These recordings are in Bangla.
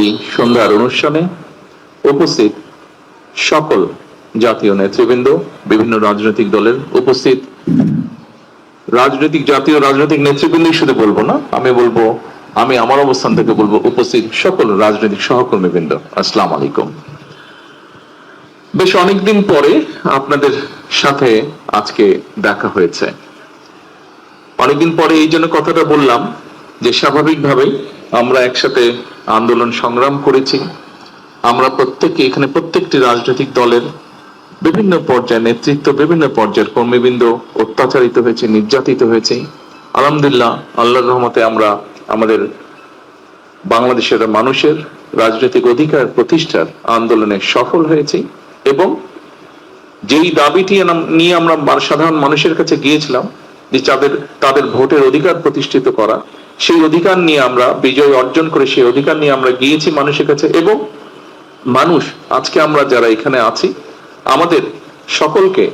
এই সন্ধ্যার অনুষ্ঠানে উপস্থিত সকল জাতীয় নেতৃবৃন্দ, বিভিন্ন রাজনৈতিক দলের উপস্থিত জাতীয় রাজনৈতিক নেতৃবৃন্দ শুধু বলবো না, আমি আমার অবস্থান থেকে বলবো উপস্থিত সকল রাজনৈতিক সহকর্মীবৃন্দ, আসসালামু আলাইকুম। বেশ অনেকদিন পরে আপনাদের সাথে আজকে দেখা হয়েছে। অনেকদিন পরে এই জন্য কথাটা বললাম যে স্বাভাবিকভাবেই আমরা একসাথে আন্দোলন সংগ্রাম করেছি। আমরা এখানে প্রত্যেকটি রাজনৈতিক দলের বিভিন্ন পর্যায়ের নেতৃত্ব, বিভিন্ন পর্যায়ের কর্মীবৃন্দ অত্যাচারিত হয়েছে, নির্যাতিত হয়েছে। আলহামদুলিল্লাহ, আল্লাহর রহমতে আমরা আমাদের বাংলাদেশের মানুষের রাজনৈতিক অধিকার প্রতিষ্ঠার আন্দোলনে সফল হয়েছি এবং যেই দাবিটি নিয়ে আমরা সাধারণ মানুষের কাছে গিয়েছিলাম যে তাদের ভোটের অধিকার প্রতিষ্ঠিত করা, সেই অধিকার নিয়ে আমরা বিজয় অর্জন করে সেই অধিকার নিয়ে আমরা গিয়েছি মানুষের কাছে। এবং মানুষ আজকে আমরা যারা এখানে আছি, আমাদের সকলকে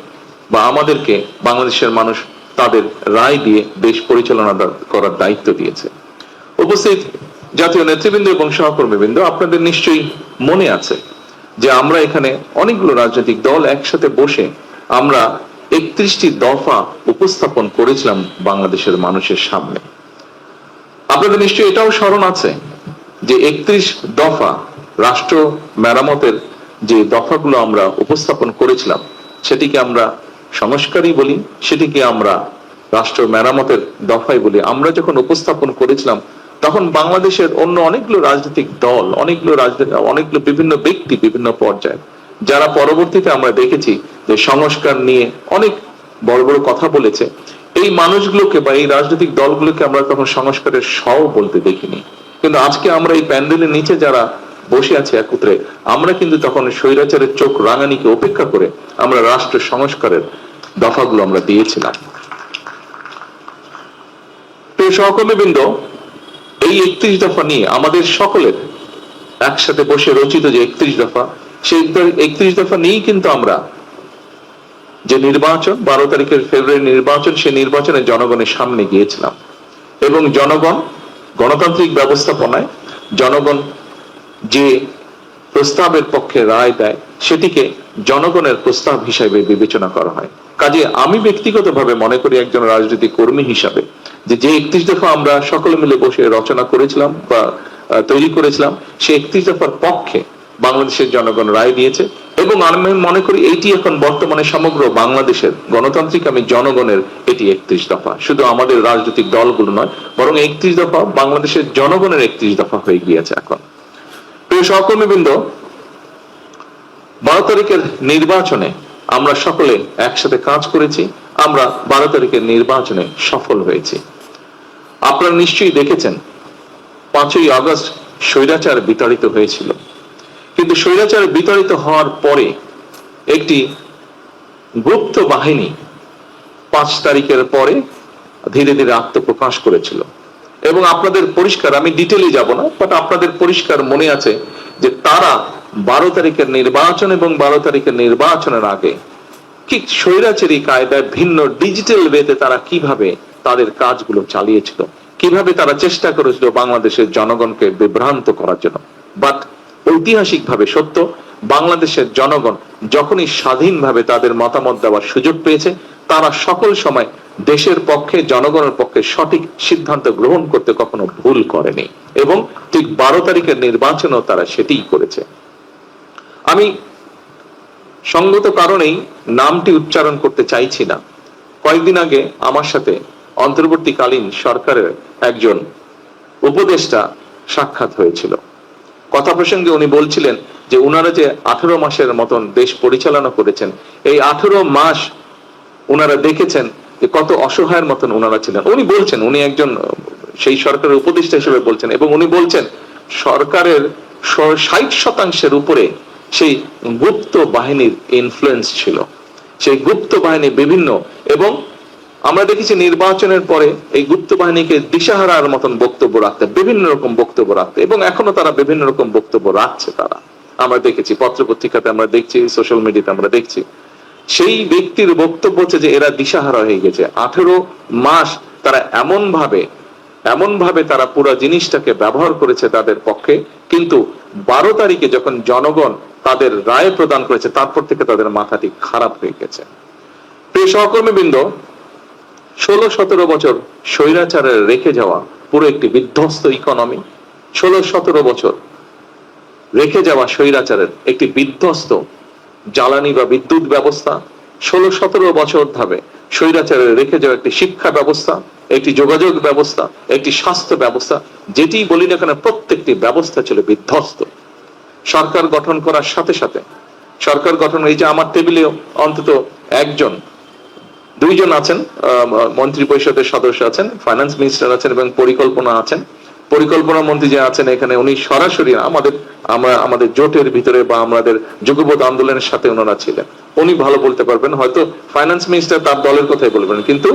বা আমাদেরকে বাংলাদেশের মানুষ তাদের রায় দিয়ে দেশ পরিচালনা করার দায়িত্ব দিয়েছে। উপস্থিত জাতীয় নেতৃবৃন্দ এবং সহকর্মীবৃন্দ, আপনাদের নিশ্চয়ই মনে আছে যে আমরা এখানে অনেকগুলো রাজনৈতিক দল একসাথে বসে আমরা 31টি দফা উপস্থাপন করেছিলাম বাংলাদেশের মানুষের সামনে। আপনাদের নিশ্চয়ই এটাও স্মরণ আছে যে 31 দফা রাষ্ট্র মেরামতের যে দফাগুলো আমরা উপস্থাপন করেছিলাম, সেটিকে আমরা সংস্কারই বলি, সেটিকে আমরা রাষ্ট্র মেরামতের দফাই বলি। আমরা যখন উপস্থাপন করেছিলাম তখন বাংলাদেশের অন্য অনেকগুলো রাজনৈতিক দল, অনেকগুলো বিভিন্ন ব্যক্তি, বিভিন্ন পর্যায়ে, যারা পরবর্তীতে আমরা দেখেছি যে সংস্কার নিয়ে অনেক বড় বড় কথা বলেছে, এই মানুষগুলোকে বা এই রাজনৈতিক দলগুলোকে আমরা তখন সংস্কারের সও বলতে দেখিনি। কিন্তু আজকে আমরা এই প্যান্ডেলের নিচে যারা বসে আছে একত্রে, আমরা কিন্তু তখন স্বৈরাচারের চোখ রাঙানিকে উপেক্ষা করে আমরা রাষ্ট্র সংস্কারের দফাগুলো আমরা দিয়েছিলাম। তো সহকর্মীবৃন্দ, এই 31 দফা নিয়ে আমাদের সকলের একসাথে বসে রচিত যে 31 দফা, সেই 31 দফা নিয়েই কিন্তু আমরা যে নির্বাচন 12 তারিখের ফেব্রুয়ারি নির্বাচন, সেই নির্বাচনে জনগণের সামনে গিয়েছিলাম এবং জনগণ গণতান্ত্রিক ব্যবস্থাপনায় জনগণ যে প্রস্তাবের পক্ষে রায় দেয় সেটিকে জনগণের প্রস্তাব হিসাবে বিবেচনা করা হয়। কাজে আমি ব্যক্তিগতভাবে মনে করি একজন রাজনৈতিক কর্মী হিসাবে যে 31 দফা আমরা সকলে মিলে বসে রচনা করেছিলাম বা তৈরি করেছিলাম, সেই 31 দফার পক্ষে বাংলাদেশের জনগণ রায় দিয়েছে এবং আমি মনে করি এটি এখন বর্তমানে সমগ্র বাংলাদেশের গণতান্ত্রিক জনগণের এটি 31 দফা, শুধু আমাদের রাজনৈতিক দলগুলো নয়, বরং 31 দফা বাংলাদেশের জনগণের 31 দফা হয়ে গিয়েছে এখন। প্রিয় সহকর্মীবৃন্দ, 12 তারিখের নির্বাচনে আমরা সকলে একসাথে কাজ করেছি, আমরা 12 তারিখের নির্বাচনে সফল হয়েছি। আপনারা নিশ্চয়ই দেখেছেন 5ই আগস্ট স্বৈরাচার বিতাড়িত হয়েছিল, কিন্তু স্বৈরাচার বিতাড়িত হওয়ার পরে একটি গুপ্ত বাহিনী 5 তারিখের পরে ধীরে ধীরে আত্মপ্রকাশ করেছিল এবং আপনাদের পরিষ্কার, আমি ডিটেইলে যাব না, বাট আপনাদের পরিষ্কার মনে আছে যে তারা 12 তারিখের নির্বাচন এবং 12 তারিখের নির্বাচনের আগে ঠিক স্বৈরাচারী কায়দায় ভিন্ন ডিজিটাল ওয়েতে তারা কিভাবে তাদের কাজগুলো চালিয়েছিল, কিভাবে তারা চেষ্টা করেছিল বাংলাদেশের জনগণকে বিভ্রান্ত করার জন্য। বাট ঐতিহাসিকভাবে সত্য, বাংলাদেশের জনগণ যখনই স্বাধীনভাবে তাদের মতামত দেওয়ার সুযোগ পেয়েছে, তারা সকল সময় দেশের পক্ষে, জনগণের পক্ষে সঠিক সিদ্ধান্ত গ্রহণ করতে কখনো ভুল করেনি এবং ঠিক 12 তারিখের নির্বাচনেও তারা সেটিই করেছে। আমি সঙ্গত কারণেই নামটি উচ্চারণ করতে চাইছি না। কয়েকদিন আগে আমার সাথে অন্তর্বর্তীকালীন সরকারের একজন উপদেষ্টা সাক্ষাৎ হয়েছিল। কথা প্রসঙ্গে উনি বলছিলেন যে উনারা যে 18 মাসের মতন দেশ পরিচালনা করেছেন, এই 18 মাস উনারা দেখেছেন যে কত অসহায়ের মতন উনারা ছিলেন। উনি বলছেন, উনি একজন সেই সরকারের উপদেষ্টা হিসেবে বলছেন এবং উনি বলছেন সরকারের 60% উপরে সেই গুপ্ত বাহিনীর ইনফ্লুয়েন্স ছিল। সেই গুপ্ত বাহিনী বিভিন্ন, এবং আমরা দেখেছি নির্বাচনের পরে এই গুপ্ত বাহিনীকে দিশাহারার মতন বক্তব্য রাখতে, বিভিন্ন রকম বক্তব্য রাখতে, এবং এখনো তারা বিভিন্ন রকম বক্তব্য রাখছে। তারা আমরা দেখেছি পত্রপত্রিকাতে, আমরা দেখছি সোশ্যাল মিডিয়াতে, আমরা দেখছি সেই ব্যক্তির বক্তব্য হচ্ছে যে এরা দিশাহারা হয়ে গেছে। 18 মাস তারা এমন ভাবে তারা পুরো জিনিসটাকে ব্যবহার করেছে তাদের পক্ষে, কিন্তু 12 তারিখে যখন জনগণ তাদের রায় প্রদান করেছে তারপর থেকে তাদের মাথাটি খারাপ হয়ে গেছে। প্রিয় সহকর্মীবৃন্দ, 16-17 বছর স্বৈরাচারের রেখে যাওয়া পুরো একটি বিধ্বস্ত ইকোনমি, 16-17 বছর রেখে যাওয়া স্বৈরাচারের একটি বিধ্বস্ত জ্বালানি বা বিদ্যুৎ ব্যবস্থা, 16-17 বছর ধরে স্বৈরাচারের রেখে যাওয়া একটি শিক্ষা ব্যবস্থা, একটি যোগাযোগ ব্যবস্থা, একটি স্বাস্থ্য ব্যবস্থা, যেটি বলি না কেন প্রত্যেকটি ব্যবস্থা ছিল বিধ্বস্ত। সরকার গঠন করার সাথে সাথে সরকার গঠন, এই যে আমার টেবিলে অন্তত একজন, দুইজন আছেন মন্ত্রী পরিষদের সদস্য আছেন, ফাইন্যান্স মিনিস্টার আছেন এবং পরিকল্পনা আছেন। পরিকল্পনা মন্ত্রী যে আছেন এখানে, উনি সরাসরি আমাদের জোটের ভিতরে বা আমাদের যুগপৎ আন্দোলনের সাথে ওনারা ছিলেন, উনি ভালো বলতে পারবেন। হয়তো ফাইন্যান্স মিনিস্টার তার দলের কথাই বলবেন, কিন্তু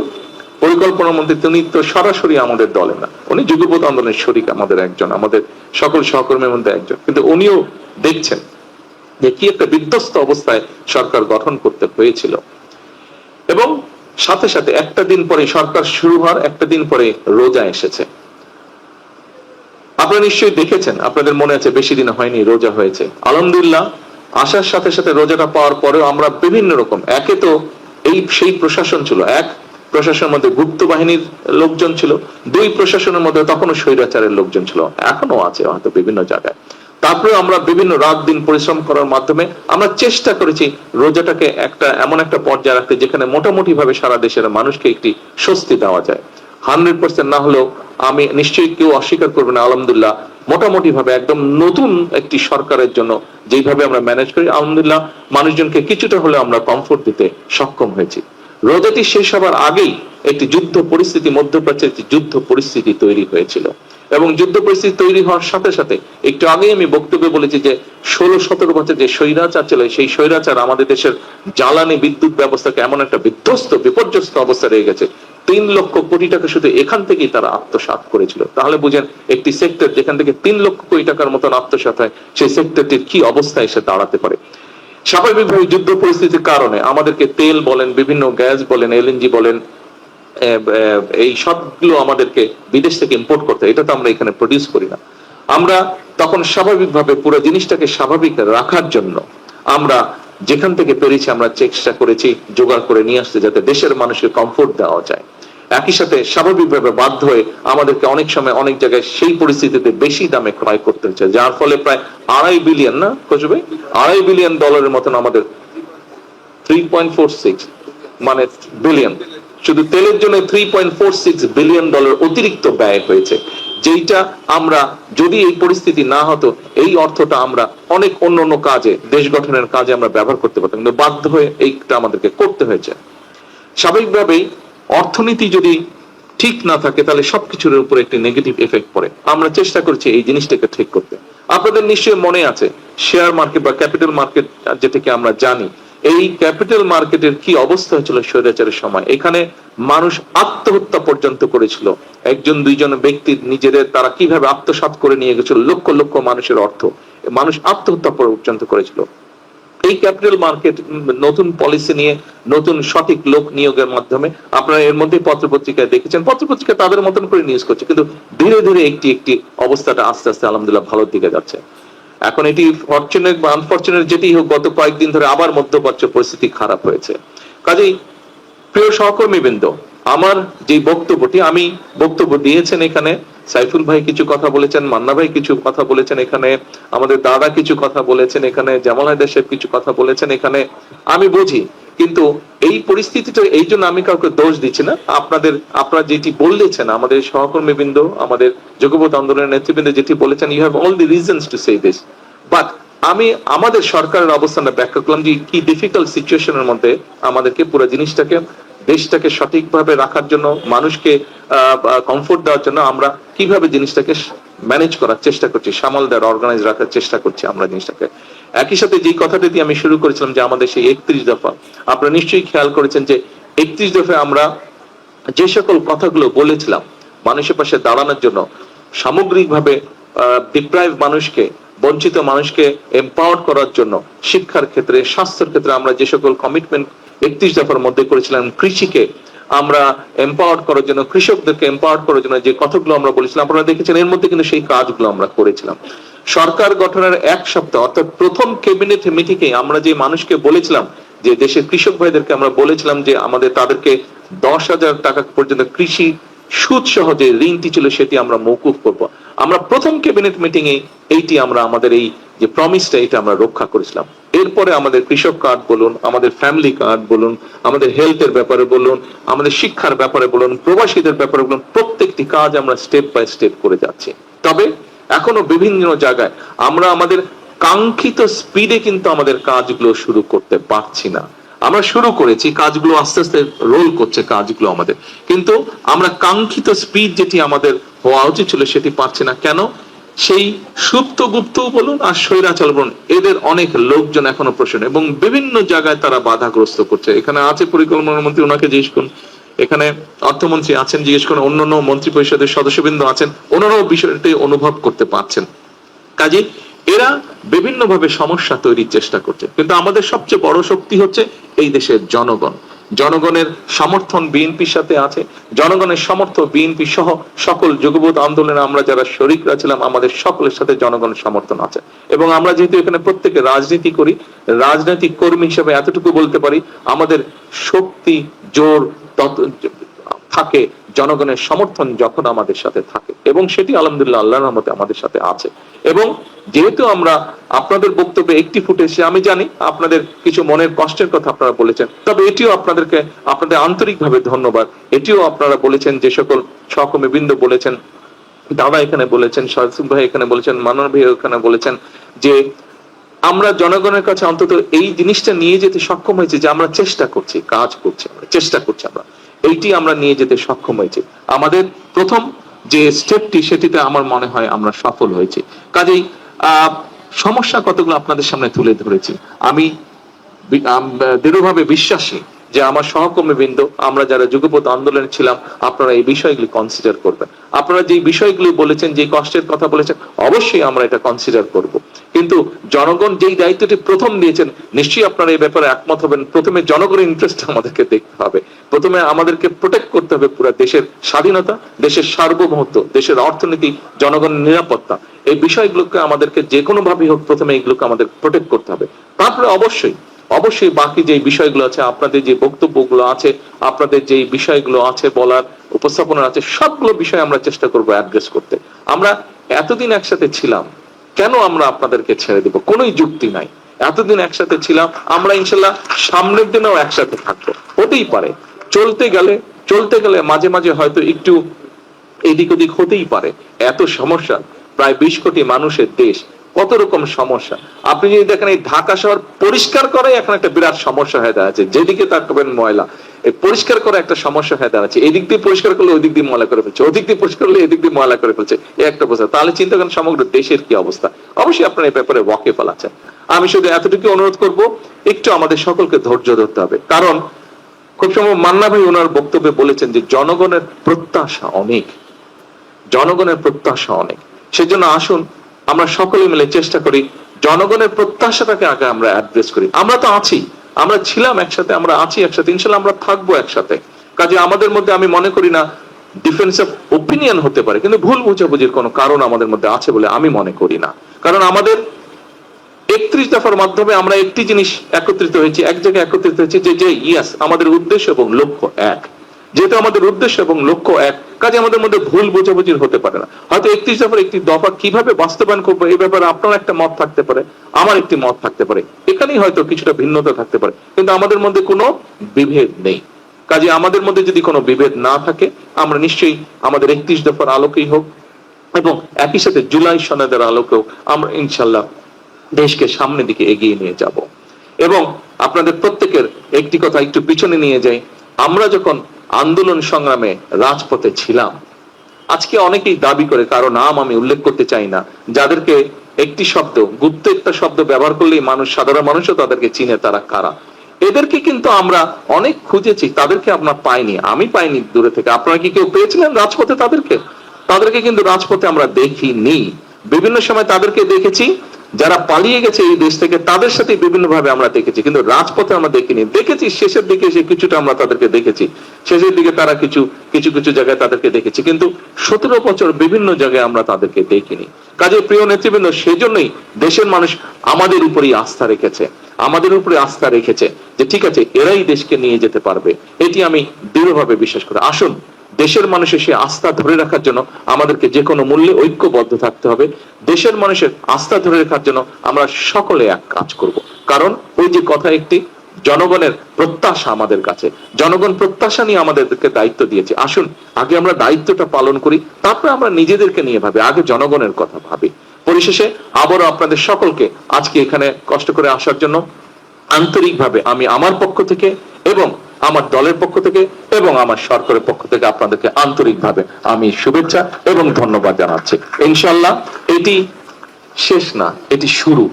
পরিকল্পনা মন্ত্রী তিনি তো সরাসরি আমাদের দলে না, উনি যুগপৎ আন্দোলনের শরিক, আমাদের একজন, আমাদের সকল সহকর্মীর মধ্যে একজন, কিন্তু উনিও দেখছেন যে কি একটা বিধ্বস্ত অবস্থায় সরকার গঠন করতে হয়েছিল। এবং সাথে সাথে একটা দিন পরে সরকার শুরু হওয়ার একটা দিন পরে রোজা এসেছে। আপনারা নিশ্চয়ই দেখেছেন, আপনাদের মনে আছে বেশি দিন হয়নি রোজা হয়েছে। আলহামদুলিল্লাহ, আসার সাথে সাথে রোজাটা পাওয়ার পরেও আমরা বিভিন্ন রকম, একে তো সেই প্রশাসন ছিল, এক প্রশাসনের মধ্যে গুপ্ত বাহিনীর লোকজন ছিল, দুই প্রশাসনের মধ্যে তখনও স্বৈরাচারের লোকজন ছিল, এখনো আছে হয়তো বিভিন্ন জায়গায়। তারপরে আমরা বিভিন্ন রাত দিন পরিশ্রম করার মাধ্যমে আমরা চেষ্টা করেছি রোজাটাকে এমন একটা পর্যায়ে রাখতে যেখানে মোটামুটি ভাবে সারা দেশের মানুষকে একটি স্বস্তি দেওয়া যায়। 100% না হলেও আমি নিশ্চয়ই কেউ অস্বীকার করবে না, আলহামদুলিল্লাহ মোটামুটি ভাবে একদম নতুন একটি সরকারের জন্য যেভাবে আমরা ম্যানেজ করি, আলহামদুলিল্লাহ মানুষজনকে কিছুটা হলেও আমরা কমফোর্ট দিতে সক্ষম হয়েছি। রোজাটি শেষ হবার আগেই একটি যুদ্ধ পরিস্থিতি, মধ্যপ্রাচ্যের একটি যুদ্ধ পরিস্থিতি তৈরি হয়েছিল এবং যুদ্ধ পরিস্থিতি তৈরি হওয়ার সাথে সাথে একটু আগেই আমি বক্তব্যে বলেছি যে 16-17 বছর যে স্বৈরাচার ছিল, সেই স্বৈরাচার আমাদের দেশের জ্বালানি বিদ্যুৎ ব্যবস্থাকে এমন একটা বিধ্বস্ত বিপর্যস্ত অবস্থা রয়ে গেছে। 3 লক্ষ কোটি টাকা শুধু এখান থেকেই তারা আত্মসাৎ করেছিল। তাহলে বুঝেন একটি সেক্টর যেখান থেকে 3 লক্ষ কোটি টাকার মতন আত্মসাৎ হয়, সেই সেক্টরটির কি অবস্থায় এসে দাঁড়াতে পারে। স্বাভাবিকভাবে যুদ্ধ পরিস্থিতির কারণে আমাদেরকে তেল বলেন, বিভিন্ন গ্যাস বলেন, এলএনজি বলেন, এই সবগুলো আমাদেরকে বিদেশ থেকে ইম্পোর্ট করতে হয়, এটা তো আমরা এখানে প্রডিউস করি না। আমরা তখন স্বাভাবিকভাবে পুরো জিনিসটাকে স্বাভাবিক রাখার জন্য আমরা যেখান থেকে পেরেছি আমরা চেষ্টা করেছি জোগাড় করে নিয়ে আসতে, যাতে দেশের মানুষকে কমফোর্ট দেওয়া যায়। একই সাথে স্বাভাবিকভাবে বাধ্য হয়ে আমাদেরকে অনেক সময় অনেক জায়গায় সেই পরিস্থিতিতে বেশি দামে ক্রয় করতে হচ্ছে, যার ফলে প্রায় $2.5 বিলিয়ন, না কচবে, $2.5 বিলিয়ন মতন আমাদের 3.46 মানে বিলিয়ন, শুধু তেলের জন্য $3.46 বিলিয়ন অতিরিক্ত ব্যয় হয়েছে, যেটা আমরা যদি এই পরিস্থিতি না হতো এই অর্থটা আমরা অনেক অন্য কাজে, দেশ গঠনের কাজে আমরা ব্যবহার করতে পারতাম, কিন্তু বাধ্য হয়ে এইটা আমাদেরকে করতে হয়েছে। স্বাভাবিকভাবেই অর্থনীতি যদি ঠিক না থাকে তাহলে সবকিছুর উপর একটি নেগেটিভ এফেক্ট পড়ে। আমরা চেষ্টা করছি এই জিনিসটাকে ঠিক করতে। আপনাদের নিশ্চয়ই মনে আছে শেয়ার মার্কেট বা ক্যাপিটাল মার্কেট যেটাকে আমরা জানি, এই ক্যাপিটাল মার্কেটের কি অবস্থা হয়েছিল স্বৈরাচারের সময়। এখানে মানুষ আত্মহত্যা পর্যন্ত করেছিল, একজন দুইজন ব্যক্তির নিজেদের তারা কিভাবে আত্মসাৎ করে নিয়ে গেছিল লক্ষ লক্ষ মানুষের অর্থ, মানুষ আত্মহত্যা পর্যন্ত করেছিল। এই ক্যাপিটাল মার্কেট নতুন পলিসি নিয়ে নতুন সঠিক লোক নিয়োগের মাধ্যমে আপনারা এর মধ্যে পত্রপত্রিকায় দেখেছেন, পত্রপত্রিকা তাদের মতন করে নিউজ করছে, কিন্তু ধীরে ধীরে একটি অবস্থাটা আস্তে আস্তে আলহামদুলিল্লাহ ভালোর দিকে যাচ্ছে। এখন এটি ফরচুনেট বা আনফরচুনেট যেটি হোক, গত কয়েকদিন ধরে আবার মধ্যপ্রাচ্য পরিস্থিতি খারাপ হয়েছে। কাজেই প্রিয় সহকর্মীবৃন্দ, আমার যে বক্তব্যটি আমি বক্তব্য দিয়েছেন, এখানে সাইফুল ভাই কিছু কথা বলেছেন, মান্না ভাই কিছু কথা বলেছেন, এখানে আমাদের দাদা কিছু কথা বলেছেন, এখানে জামাল হায়দার সাহেব কিছু কথা বলেছেন, এখানে আমি বুঝি, কিন্তু এই পরিস্থিতিটা এই জন্য আমি কাউকে দোষ দিচ্ছি না। আপনারা যেটি বলেছেন, আমাদের সহকর্মীবৃন্দ, আমাদের যুগপৎ আন্দোলনের নেতৃবৃন্দ যেটি বলেছেন, you have all the reasons to say this, but আমি আমাদের সরকারের অবস্থানটা ব্যাখ্যা করলাম যে কি ডিফিকাল্ট সিচুয়েশনের মধ্যে আমাদেরকে পুরো জিনিসটাকে, দেশটাকে সঠিকভাবে রাখার জন্য, মানুষকে কমফোর্ট দেওয়ার জন্য আমরা কিভাবে জিনিসটাকে ম্যানেজ করার চেষ্টা করছি, সামাল দেওয়ার, অর্গানাইজ রাখার চেষ্টা করছি আমরা জিনিসটাকে। একই সাথে যে কথাটা দিয়ে আমি শুরু করেছিলাম যে আমাদের সেই 31 দফা, আপনারা নিশ্চয়ই খেয়াল করেছেন যে 31 দফায় আমরা যে সকল কথাগুলো বলেছিলাম মানুষের পাশে দাঁড়ানোর জন্য, সামগ্রিকভাবে ডিপ্রাইভ মানুষকে, বঞ্চিত মানুষকে এম্পাওয়ার করার জন্য, শিক্ষার ক্ষেত্রে, স্বাস্থ্যের ক্ষেত্রে আমরা যে সকল কমিটমেন্ট 31 দফার মধ্যে করেছিলাম, কৃষিকে আমরা এম্পাওয়ার্ড করার জন্য, কৃষকদেরকে এম্পাওয়ার্ড করার জন্য যে কথাগুলো আমরা বলেছিলাম, আপনারা দেখেছেন এর মধ্যে কিন্তু সেই কাজগুলো আমরা করেছিলাম। সরকার গঠনের এক সপ্তাহ অর্থাৎ প্রথম ক্যাবিনেট মিটিংয়ে আমরা যে মানুষকে বলেছিলাম যে দেশের কৃষক ভাইদেরকে আমরা বলেছিলাম যে আমাদের তাদেরকে 10,000 টাকা পর্যন্ত কৃষি সুদ সহ যে ঋণটি ছিল সেটি আমরা মওকুফ করব। আমরা প্রথম ক্যাবিনেট মিটিং এ এইটি আমরা আমাদের এই যে প্রমিসটা এটা আমরা রক্ষা করেছিলাম। এরপরে আমাদের কৃষক কার্ড বলুন, আমাদের ফ্যামিলি কার্ড বলুন, আমাদের হেলথের ব্যাপারে বলুন, আমাদের শিক্ষার ব্যাপারে বলুন, প্রবাসীদের ব্যাপারে বলুন, প্রত্যেকটি কাজ আমরা স্টেপ বাই স্টেপ করে যাচ্ছি। তবে এখনো বিভিন্ন জায়গায় আমরা আমাদের কাঙ্ক্ষিত স্পিডে কিন্তু আমাদের কাজগুলো শুরু করতে পারছি না। আমরা শুরু করেছি, কাজগুলো আস্তে আস্তে রোল করছে কাজগুলো আমাদের, কিন্তু আমরা কাঙ্ক্ষিত স্পিড যেটি আমাদের হওয়া উচিত ছিল সেটি পাচ্ছি না। কেন? সেই সুপ্ত গুপ্ত বলুন আর স্বৈরাচার বলুন, এদের অনেক লোকজন এখনো প্রশ্ন এবং বিভিন্ন জায়গায় তারা বাধাগ্রস্ত করছে। এখানে আছে পরিকল্পনা মন্ত্রী, ওনাকে জিজ্ঞেস করুন, এখানে অর্থমন্ত্রী আছেন, জিজ্ঞেস করুন, অন্যান্য মন্ত্রী পরিষদের সদস্যবৃন্দ আছেন, ওনারাও বিষয়টি অনুভব করতে পারছেন। কাজে এরা বিভিন্ন ভাবে সমস্যা তৈরির চেষ্টা করছে, কিন্তু আমাদের সবচেয়ে বড় শক্তি হচ্ছে এই দেশের জনগণ। জনগণের সমর্থন বিএনপির সাথে আছে, জনগণের সমর্থন বিএনপি সহ সকল যুগপৎ আন্দোলনে আমরা যারা শরিকরা ছিলাম আমাদের সকলের সাথে জনগণের সমর্থন আছে। এবং আমরা যেহেতু এখানে প্রত্যেকে রাজনীতি করি, রাজনৈতিক কর্মী হিসেবে এতটুকু বলতে পারি আমাদের শক্তি জোর থাকে জনগণের সমর্থন যখন আমাদের সাথে থাকে, এবং সেটি আলহামদুলিল্লাহ আল্লাহর রহমতে আমাদের সাথে আছে। এবং যেহেতু আমরা আপনাদের বক্তব্যে একটি ফুটে এসে, আমি জানি আপনাদের কিছু মনের কষ্টের কথা আপনারা বলেছেন, তবে এটিও আপনাদেরকে আপনাদের আন্তরিকভাবে ধন্যবাদ। এটিও আপনারা বলেছেন, যে সকল সহকর্মী বৃন্দ বলেছেন, দাদা এখানে বলেছেন, শাহসুফ ভাই এখানে বলেছেন, মানন ভাই এখানে বলেছেন, যে আমরা জনগণের কাছে অন্তত এই জিনিসটা নিয়ে যেতে সক্ষম হয়েছে যে আমরা চেষ্টা করছি, কাজ করছি, আমরা চেষ্টা করছি, আমরা এইটি আমরা নিয়ে যেতে সক্ষম হয়েছি। আমাদের প্রথম যে স্টেপটি সেটিতে আমার মনে হয় আমরা সফল হয়েছি। কাজেই সমস্যা কতগুলো আপনাদের সামনে তুলে ধরেছি। আমি দৃঢ়ভাবে বিশ্বাসী যে আমার সহকর্মীবৃন্দ, আমরা যারা যুগপৎ আন্দোলনে ছিলাম, আপনারা এই বিষয়গুলি কনসিডার করবেন। আপনারা যে বিষয়গুলি বলেছেন, যে কষ্টের কথা বলেছেন, অবশ্যই আমরা এটা কনসিডার করব। কিন্তু জনগণ যেই দায়িত্বটি প্রথম দিয়েছেন, নিশ্চয়ই আপনারা এই ব্যাপারে একমত হবেন। প্রথমে জনগণের ইন্টারেস্ট আমাদেরকে দেখতে হবে, প্রথমে আমাদেরকে প্রোটেক্ট করতে হবে পুরো দেশের স্বাধীনতা, দেশের সার্বভৌমত্ব, দেশের অর্থনীতি, জনগণের নিরাপত্তা, এই বিষয়গুলোকে আমাদেরকে যে কোনো ভাবে হোক প্রথমে এগুলোকে আমাদের প্রোটেক্ট করতে হবে। তারপরে অবশ্যই অবশ্যই বাকি যে বিষয়গুলো আছে, আপনাদের যে বক্তব্যগুলো আছে, আপনাদের যে বিষয়গুলো আছে বলার, উপস্থাপনা আছে, সবগুলো বিষয় আমরা চেষ্টা করবো অ্যাড্রেস করতে। আমরা এতদিন একসাথে ছিলাম, কেন আমরা আপনাদেরকে ছেড়ে দেব? কোনোই যুক্তি নাই। এতদিন একসাথে ছিলাম, আমরা ইনশাল্লাহ সামনের দিনেও একসাথে থাকবো। হতেই পারে চলতে গেলে মাঝে মাঝে হয়তো একটু এদিক ওদিক হতেই পারে। এত সমস্যা, প্রায় 20 কোটি মানুষের দেশ, কত রকম সমস্যা। আপনি যদি দেখেন এই ঢাকা শহর পরিষ্কার করাই এখন একটা বিরাট সমস্যা হয়ে দাঁড়াচ্ছে। যেদিকে তাকাবেন ময়লা, এই পরিষ্কার করা একটা সমস্যা হয়ে দাঁড়াচ্ছে। এদিক দিয়ে পরিষ্কার করলে ওই দিক দিয়ে ময়লা করে ফেলছে, ওদিক দিয়ে পরিষ্কার করলে এদিক দিয়ে ময়লা করে ফেলছে, এই একটা অবস্থা। তাহলে চিন্তা করেন সমগ্র দেশের কি অবস্থা। অবশ্যই আপনারা এই ব্যাপারে ওয়াকিফ আছেন। আমি শুধু এতটুকু অনুরোধ করব, একটু আমাদের সকলকে ধৈর্য ধরতে হবে। কারণ খুব সময় মান্না ভাই ওনার বক্তব্যে বলেছেন যে জনগণের প্রত্যাশা অনেক, জনগণের প্রত্যাশা অনেক। সেজন্য আসুন আমরা সকলে মিলে চেষ্টা করি জনগণের প্রত্যাশাটাকে আগে আমরা অ্যাড্রেস করি। আমরা তো আছি, আমরা ছিলাম একসাথে, আমরা আছি একসাথে, ইনশাল্লাহ আমরা থাকবো একসাথে। কাজে আমাদের মধ্যে আমি মনে করি না ডিফারেন্স অফ ওপিনিয়ন হতে পারে, কিন্তু ভুল বুঝাবুঝির কোনো কারণ আমাদের মধ্যে আছে বলে আমি মনে করি না। কারণ আমাদের 31 দফার মাধ্যমে আমরা একটি জিনিস একত্রিত হয়েছি, এক জায়গায় একত্রিত হয়েছি যে ইয়াস আমাদের উদ্দেশ্য এবং লক্ষ্য এক। যেহেতু আমাদের উদ্দেশ্য এবং লক্ষ্য এক, কাজে আমাদের মধ্যে ভুল বোঝাবুঝির হতে পারে না। হয়তো 31 দফার একটি দফা কিভাবে বাস্তবায়ন করবো এই ব্যাপারে আপনার একটা মত থাকতে পারে, আমার একটি মত থাকতে পারে, এখানেই হয়তো কিছুটা ভিন্নতা থাকতে পারে, কিন্তু আমাদের মধ্যে কোনো বিভেদ নেই। কাজে আমাদের মধ্যে যদি কোনো বিভেদ না থাকে, আমরা নিশ্চয়ই আমাদের 31 দফার আলোকেই হোক এবং একই সাথে জুলাই সনদের আলোকেও আমরা ইনশাল্লাহ দেশকে সামনের দিকে এগিয়ে নিয়ে যাব। এবং আপনাদের প্রত্যেকের একটি কথা একটু পিছনে নিয়ে যাই, আমরা যখন আন্দোলন সংগ্রামে রাজপথে ছিলাম, আজকে অনেকেই দাবি করে, কারো নাম আমি উল্লেখ করতে চাই না, যাদেরকে একটি শব্দ, গুপ্ত একটা শব্দ ব্যবহার করলেই মানুষ, সাধারণ মানুষও তাদেরকে চিনে, তারা কারা। এদেরকে কিন্তু আমরা অনেক খুঁজেছি, তাদেরকে আমরা পাইনি, আমি পাইনি দূরে থেকে। আপনারা কি কেউ পেয়েছিলেন রাজপথে? তাদেরকে কিন্তু রাজপথে আমরা দেখিনি। বিভিন্ন সময় তাদেরকে দেখেছি যারা পালিয়ে গেছে এই দেশ থেকে তাদের সাথে বিভিন্ন ভাবে আমরা দেখেছি, কিন্তু রাজপথে আমরা দেখিনি। দেখেছি শেষের দিকে এসে কিছুটা আমরা তাদেরকে দেখেছি, শেষের দিকে তারা কিছু কিছু জায়গায় তাদেরকে দেখেছি, কিন্তু 17 বছর বিভিন্ন জায়গায় আমরা তাদেরকে দেখিনি। কাজে প্রিয় নেতৃবৃন্দ, সেজন্যই দেশের মানুষ আমাদের উপরেই আস্থা রেখেছে, আমাদের উপরে আস্থা রেখেছে যে ঠিক আছে এরাই দেশকে নিয়ে যেতে পারবে। এটি আমি দৃঢ়ভাবে বিশ্বাস করি। আসুন দেশের মানুষের সে আস্থা ধরে রাখার জন্য আমাদেরকে যে কোনো মূল্যে ঐক্যবদ্ধ থাকতে হবে। দেশের মানুষের আস্থা ধরে রাখার জন্য আমরা সকলে এক কাজ করব। কারণ ওই যে কথা একটি, জনগণের প্রত্যাশা আমাদের কাছে, জনগণ প্রত্যাশা নিয়ে আমাদেরকে দায়িত্ব দিয়েছে। আসুন আগে আমরা দায়িত্বটা পালন করি, তারপরে আমরা নিজেদেরকে নিয়ে ভাবি, আগে জনগণের কথা ভাবি। পরিশেষে আবারও আপনাদের সকলকে আজকে এখানে কষ্ট করে আসার জন্য আন্তরিকভাবে আমি আমার পক্ষ থেকে এবং আমার দলের পক্ষ থেকে এবং আমার সরকারের পক্ষ থেকে আপনাদেরকে আন্তরিকভাবে আমি শুভেচ্ছা এবং ধন্যবাদ জানাচ্ছি। ইনশাআল্লাহ এটি শেষ না, এটি শুরু।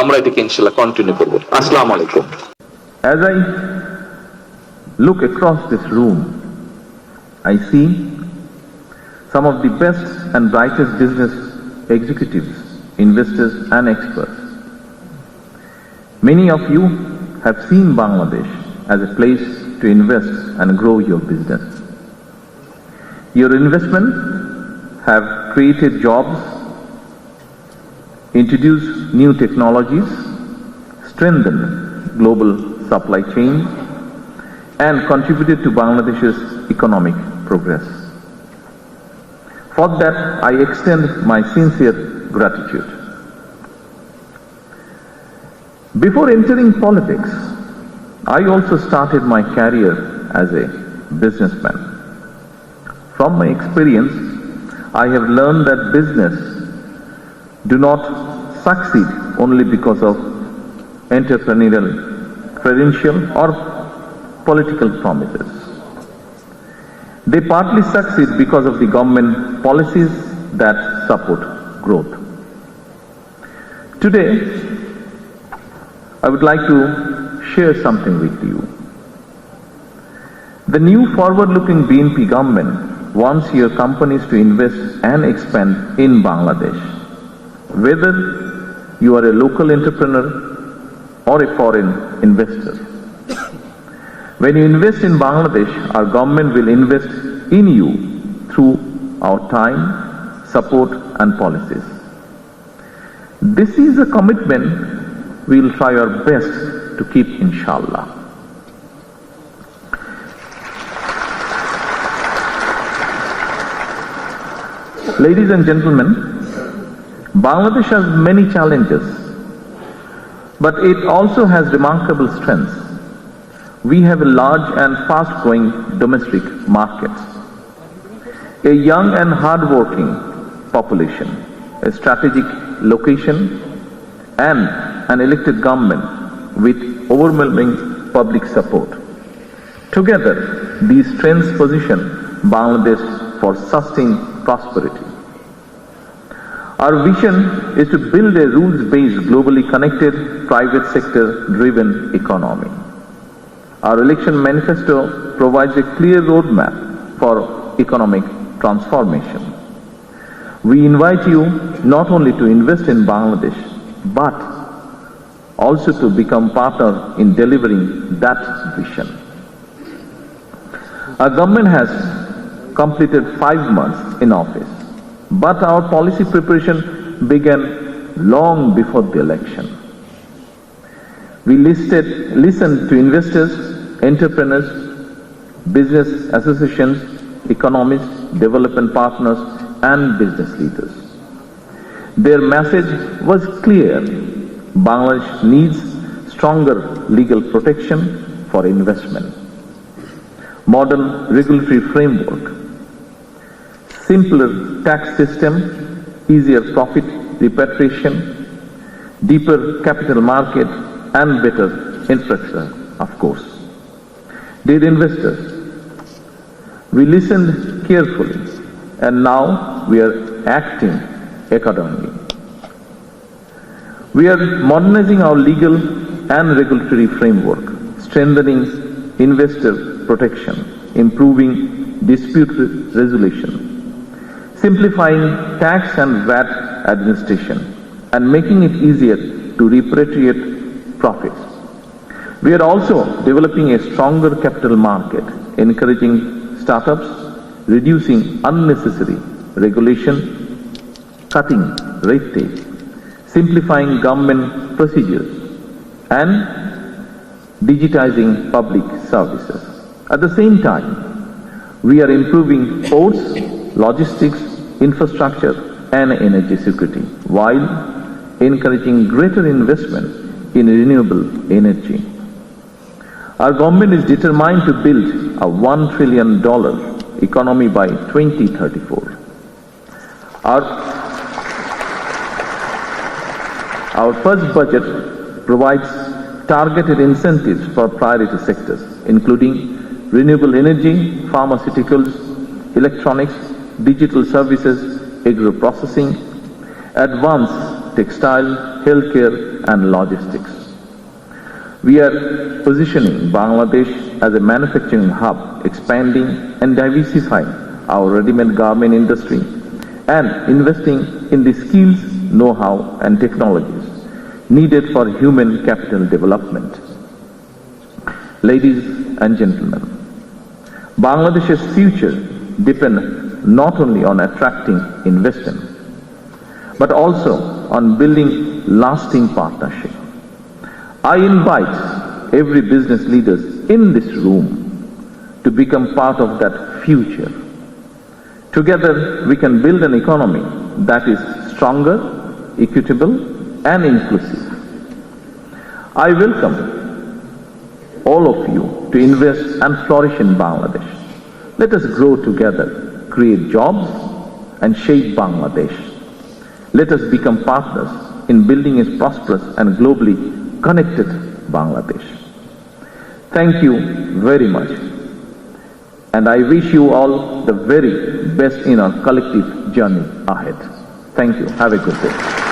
আমরা এটিকে ইনশাআল্লাহ কন্টিনিউ করব। আসসালামু আলাইকুম। As I look across this room, I see some of the best and brightest business executives, investors and experts. Many of you have seen Bangladesh as a place to invest and grow your business. Your investment have created jobs, introduced new technologies, strengthened global supply chain, and contributed to Bangladesh's economic progress. For that, I extend my sincere gratitude. Before entering politics, I also started my career as a businessman. From my experience, I have learned that business do not succeed only because of entrepreneurial credential or political promises. They partly succeed because of the government policies that support growth. Today, I would like to share something with you. The new forward-looking BNP government wants your companies to invest and expand in Bangladesh. Whether you are a local entrepreneur or a foreign investor. When you invest in Bangladesh, our government will invest in you through our time, support and policies. This is a commitment we will try our best to keep, inshallah. Ladies and gentlemen, Bangladesh has many challenges, but it also has remarkable strengths. We have a large and fast-growing domestic market, a young and hard-working population, a strategic location, and an elected government with overwhelming public support. Together, these strengths position Bangladesh for sustained prosperity. Our vision is to build a rules-based, globally connected, private sector-driven economy. Our election manifesto provides a clear roadmap for economic transformation. We invite you not only to invest in Bangladesh, but also to become partner in delivering that vision. Our government has completed 5 months in office, but our policy preparation began long before the election. We listened to investors, entrepreneurs, business associations, economists, development partners, and business leaders. Their message was clear. Bangladesh needs stronger legal protection for investment, modern regulatory framework, simpler tax system, easier profit repatriation, deeper capital market, and better infrastructure, of course. Dear investors, we listened carefully and now we are acting accordingly. We are modernizing our legal and regulatory framework, strengthening investor protection, improving dispute resolution, simplifying tax and VAT administration, and making it easier to repatriate profits. We are also developing a stronger capital market, encouraging startups, reducing unnecessary regulation, cutting red tape, simplifying government procedures, and digitizing public services. At the same time, we are improving ports, logistics, infrastructure, and energy security, while encouraging greater investment in renewable energy. Our government is determined to build a $1 trillion economy by 2034. Our first budget provides targeted incentives for priority sectors, including renewable energy, pharmaceuticals, electronics, digital services, agro-processing, advanced textile, healthcare, and logistics. We are positioning Bangladesh as a manufacturing hub, expanding and diversifying our ready-made garment industry and investing in the skills, know-how, and technologies needed for human capital development. Ladies and gentlemen, Bangladesh's future depends not only on attracting investment, but also on building lasting partnership. I invite every business leader in this room to become part of that future. Together, we can build an economy that is stronger, equitable, and inclusive. I welcome all of you to invest and flourish in Bangladesh. Let us grow together, create jobs, and shape Bangladesh. Let us become partners in building a prosperous and globally connected Bangladesh. Thank you very much. And I wish you all the very best in our collective journey ahead. Thank you. Have a good day.